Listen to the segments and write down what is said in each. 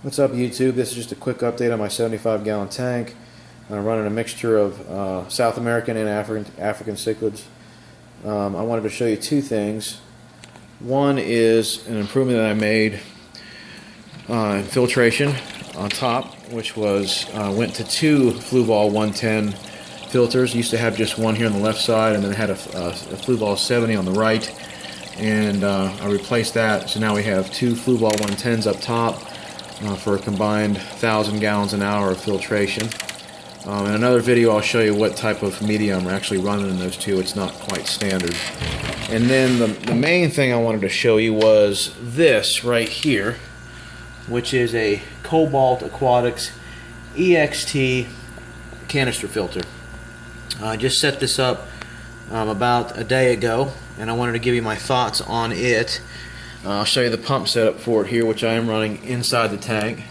What's up, YouTube? This is just a quick update on my 75-gallon tank. I'm running a mixture of South American and African cichlids. I wanted to show you two things. One is an improvement that I made in filtration on top, which was went to two Fluval 110 filters. Used to have just one here on the left side, and then I had a Fluval 70 on the right, and I replaced that. So now we have two Fluval 110s up top for a combined 1,000 gallons an hour of filtration. In another video I'll show you what type of medium we're actually running in those two. It's not quite standard. And then the main thing I wanted to show you was this right here, which is a Cobalt Aquatics EXT canister filter. I just set this up about a day ago, and I wanted to give you my thoughts on it. I'll show you the pump setup for it here, which I am running inside the tank.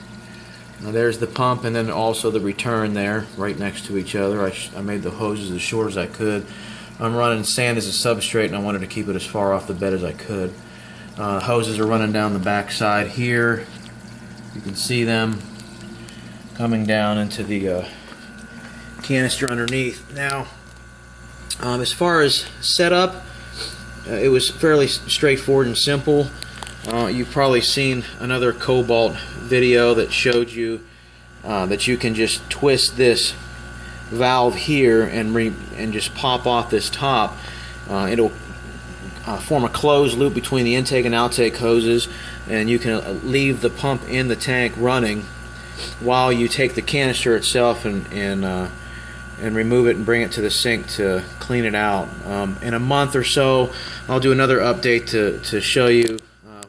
Now there's the pump, and then also the return there, right next to each other. I made the hoses as short as I could. I'm running sand as a substrate, and I wanted to keep it as far off the bed as I could. Hoses are running down the back side here. You can see them coming down into the canister underneath. Now, as far as setup, it was fairly straightforward and simple. You've probably seen another Cobalt video that showed you that you can just twist this valve here and just pop off this top. It'll form a closed loop between the intake and outtake hoses, and you can leave the pump in the tank running while you take the canister itself and remove it and bring it to the sink to clean it out. In a month or so, I'll do another update to show you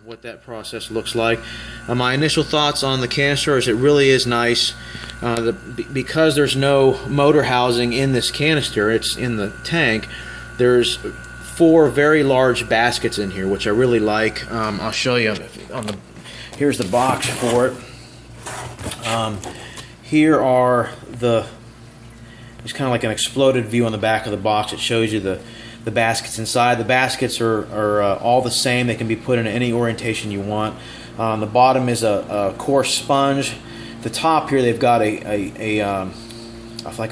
what that process looks like. My initial thoughts on the canister is it really is nice. Because there's no motor housing in this canister, it's in the tank, there's 4 very large baskets in here, which I really like. I'll show you here's the box for it. Here are it's kind of like an exploded view on the back of the box. It shows you the baskets inside. The baskets are all the same. They can be put in any orientation you want. On the bottom is a coarse sponge. The top here they've got like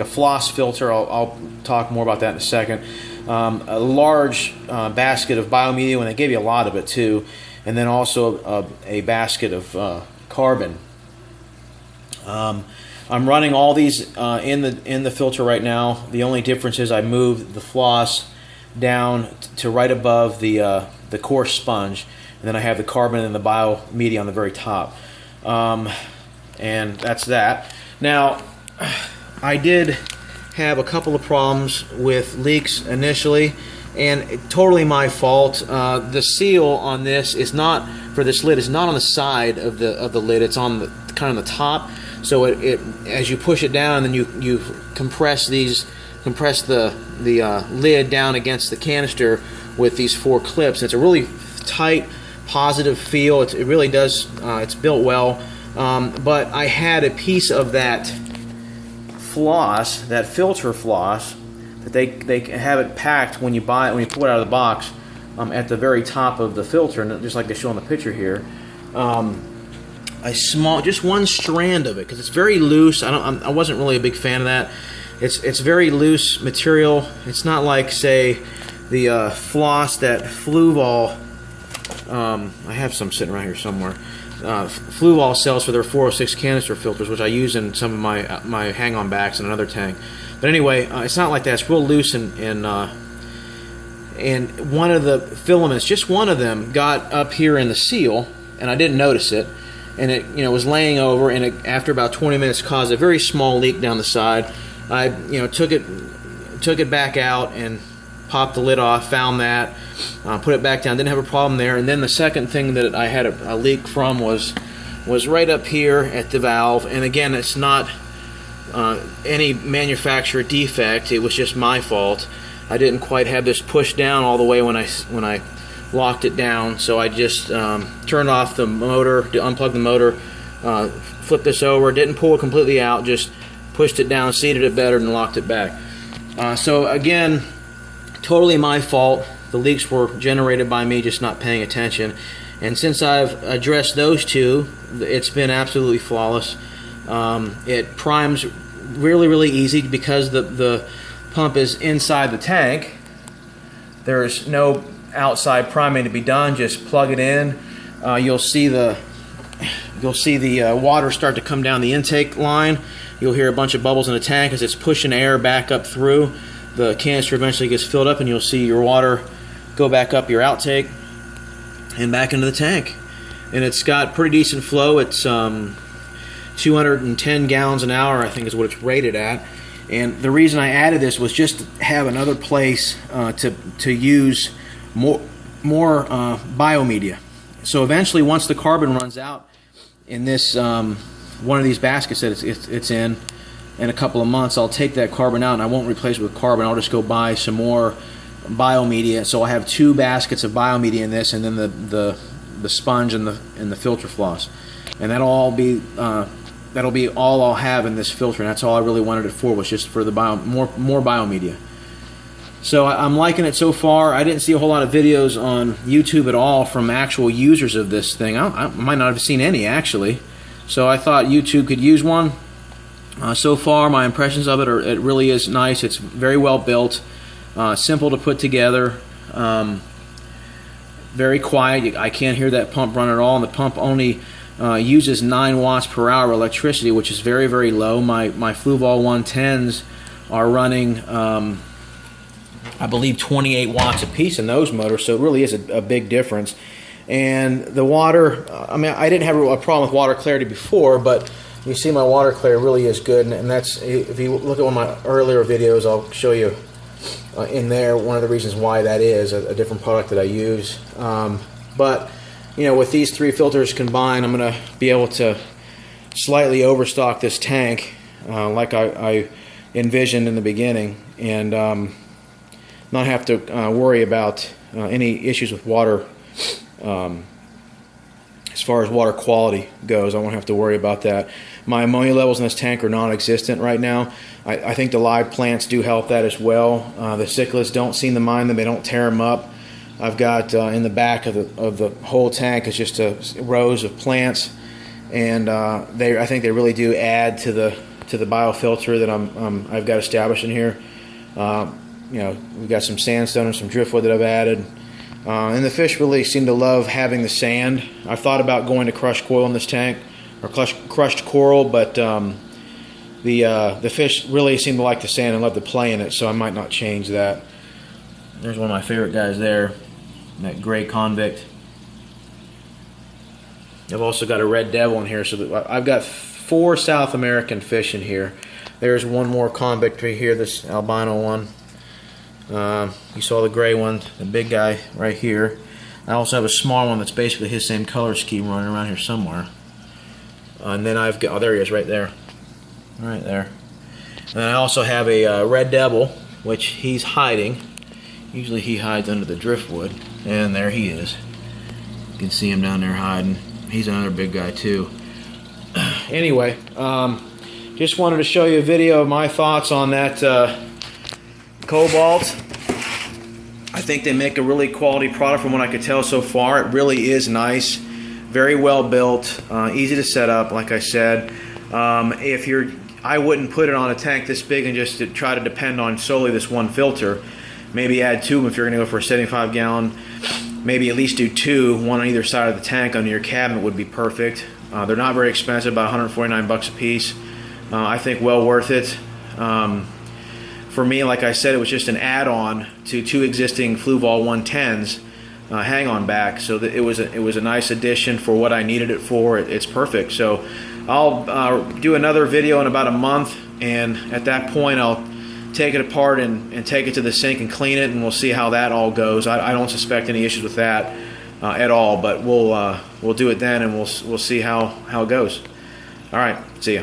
a floss filter. I'll talk more about that in a second. A large basket of biomedium, and they gave you a lot of it too, and then also a basket of carbon. I'm running all these in the filter right now. The only difference is I moved the floss down to right above the coarse sponge, and then I have the carbon and the biomedia on the very top. And that's that. Now, I did have a couple of problems with leaks initially, and totally my fault. The seal on this is not, for this lid, is not on the side of the lid. It's on the kind of the top. So it as you push it down, and then you compress the lid down against the canister with these 4 clips. It's a really tight, positive feel. It really does. It's built well. But I had a piece of that floss, that filter floss, that they have it packed when you buy it, when you pull it out of the box, at the very top of the filter, and just like they show in the picture here. Just one strand of it, because it's very loose. I wasn't really a big fan of that. It's very loose material. It's not like, say, the floss that Fluval. I have some sitting around here somewhere. Fluval sells for their 406 canister filters, which I use in some of my hang-on backs in another tank. But anyway, it's not like that. It's real loose, and one of the filaments, just one of them, got up here in the seal, and I didn't notice it. And it, was laying over, and after about 20 minutes, caused a very small leak down the side. I, took it back out and popped the lid off, found that, put it back down, didn't have a problem there. And then the second thing that I had a leak from was right up here at the valve. And again, it's not any manufacturer defect. It was just my fault. I didn't quite have this pushed down all the way when I locked it down, so I just turned off the motor, unplugged the motor, flipped this over, didn't pull it completely out, just pushed it down, seated it better, and locked it back. So again, totally my fault. The leaks were generated by me just not paying attention, And since I've addressed those two, it's been absolutely flawless. It primes really easy because the pump is inside the tank. There's no outside priming to be done. Just plug it in. You'll see the water start to come down the intake line. You'll hear a bunch of bubbles in the tank as it's pushing air back up through. The canister eventually gets filled up, and you'll see your water go back up your outtake and back into the tank. And it's got pretty decent flow. It's 210 gallons an hour, I think, is what it's rated at. And the reason I added this was just to have another place to use more biomedia. So eventually, once the carbon runs out in this one of these baskets that it's in a couple of months, I'll take that carbon out and I won't replace it with carbon. I'll just go buy some more biomedia. So I have 2 baskets of biomedia in this, and then the sponge and the filter floss, and that'll be all I'll have in this filter. And that's all I really wanted it for, was just for the more biomedia. So I'm liking it so far. I didn't see a whole lot of videos on YouTube at all from actual users of this thing. I might not have seen any, actually. So I thought YouTube could use one. So far, my impressions of it are, it really is nice. It's very well built, simple to put together, very quiet. I can't hear that pump run at all, and the pump only uses 9 watts per hour electricity, which is very low. My Fluval 110s are running, I believe, 28 watts a piece in those motors, so it really is a big difference. And the water, I mean, I didn't have a problem with water clarity before, but you see my water clarity really is good, and that's, if you look at one of my earlier videos, I'll show you in there one of the reasons why that is, a different product that I use. But you know, with these 3 filters combined, I'm going to be able to slightly overstock this tank like I envisioned in the beginning, and not have to worry about any issues with water. As far as water quality goes, I won't have to worry about that. My ammonia levels in this tank are non-existent right now. I think the live plants do help that as well. The cichlids don't seem to mind them. They don't tear them up. I've got in the back of the whole tank is just rows of plants, and I think they really do add to the biofilter that I've got established in here. You know, we've got some sandstone and some driftwood that I've added. And the fish really seem to love having the sand. I've thought about going to crushed coral in this tank, or crushed coral, but the fish really seem to like the sand and love to play in it, so I might not change that. There's one of my favorite guys there, that gray convict. I've also got a red devil in here, so I've got 4 South American fish in here. There's one more convict right here, this albino one. You saw the gray one, the big guy right here. I also have a small one that's basically his same color scheme running around here somewhere. And then I've got, oh, there he is right there. Right there. And I also have a red devil, which he's hiding. Usually he hides under the driftwood. And there he is. You can see him down there hiding. He's another big guy too. Anyway, just wanted to show you a video of my thoughts on that Cobalt. I think they make a really quality product from what I could tell so far. It really is nice, very well built, easy to set up, like I said. I wouldn't put it on a tank this big and just to try to depend on solely this one filter. Maybe add 2 of them if you're going to go for a 75 gallon. Maybe at least do 2, one on either side of the tank under your cabinet would be perfect. They're not very expensive, about 149 bucks a piece. I think well worth it. For me, like I said, it was just an add-on to 2 existing Fluval 110s hang-on back, so that it was a nice addition for what I needed it for. It's perfect. So I'll do another video in about a month, and at that point I'll take it apart and take it to the sink and clean it, and we'll see how that all goes. I don't suspect any issues with that at all, but we'll do it then, and we'll see how it goes. All right, see ya.